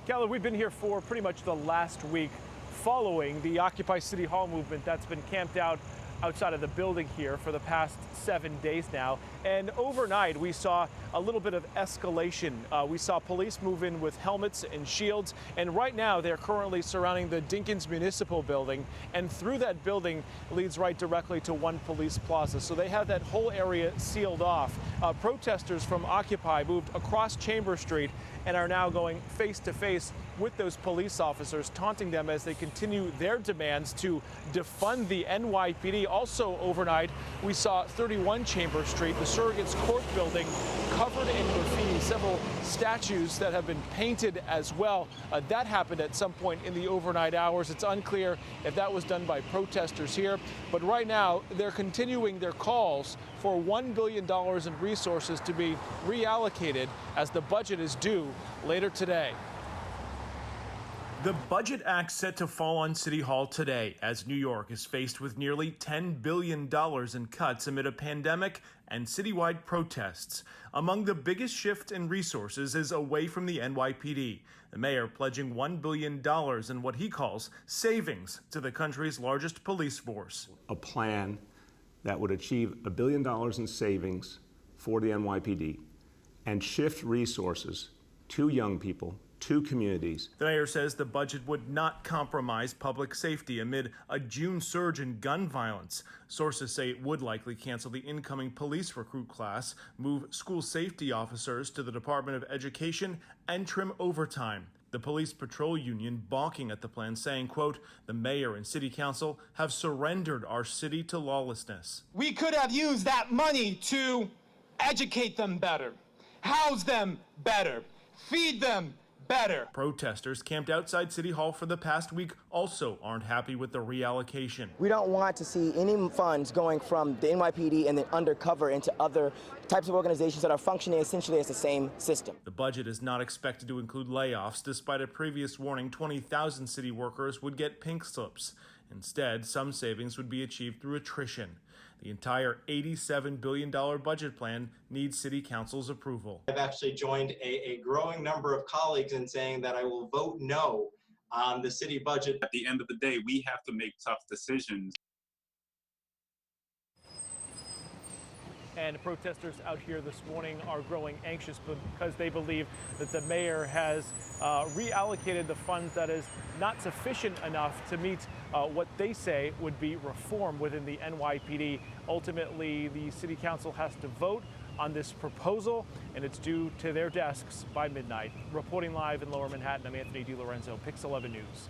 Keller, we've been here for pretty much the last week following the Occupy City Hall movement that's been camped out outside of the building here for the past 7 days now. And overnight, we saw a little bit of escalation. We saw police move in with helmets and shields. And right now, they're currently surrounding the Dinkins Municipal Building. And through that building leads right directly to One Police Plaza. So they have that whole area sealed off. Protesters from Occupy moved across Chambers Street and are now going face to face with those police officers, taunting them as they continue their demands to defund the NYPD. Also overnight, we saw 31 Chambers Street, the Surrogates Court building, covered in graffiti, several statues that have been painted as well. That happened at some point in the overnight hours. It's unclear if that was done by protesters here, but right now they're continuing their calls for $1 billion in resources to be reallocated as the budget is due later today. The Budget Act set to fall on City Hall today as New York is faced with nearly $10 billion in cuts amid a pandemic and citywide protests. Among the biggest shift in resources is away from the NYPD. The mayor pledging $1 billion in what he calls savings to the country's largest police force. A plan that would achieve $1 billion in savings for the NYPD and shift resources to young people, to communities. The mayor says the budget would not compromise public safety amid a June surge in gun violence. Sources say it would likely cancel the incoming police recruit class, move school safety officers to the Department of Education, and trim overtime. The police patrol union balking at the plan, saying, quote, "The mayor and city council have surrendered our city to lawlessness." We could have used that money to educate them better, house them better, feed them better. Protesters camped outside City Hall for the past week also aren't happy with the reallocation. We don't want to see any funds going from the NYPD and then undercover into other types of organizations that are functioning essentially as the same system. The budget is not expected to include layoffs, despite a previous warning 20,000 city workers would get pink slips. Instead, some savings would be achieved through attrition. The entire $87 billion budget plan needs City Council's approval. I've actually joined a growing number of colleagues in saying that I will vote no on the city budget. At the end of the day, we have to make tough decisions. And protesters out here this morning are growing anxious because they believe that the mayor has reallocated the funds that is not sufficient enough to meet what they say would be reform within the NYPD. Ultimately, the city council has to vote on this proposal, and it's due to their desks by midnight. Reporting live in Lower Manhattan, I'm Anthony DiLorenzo, Pix 11 News.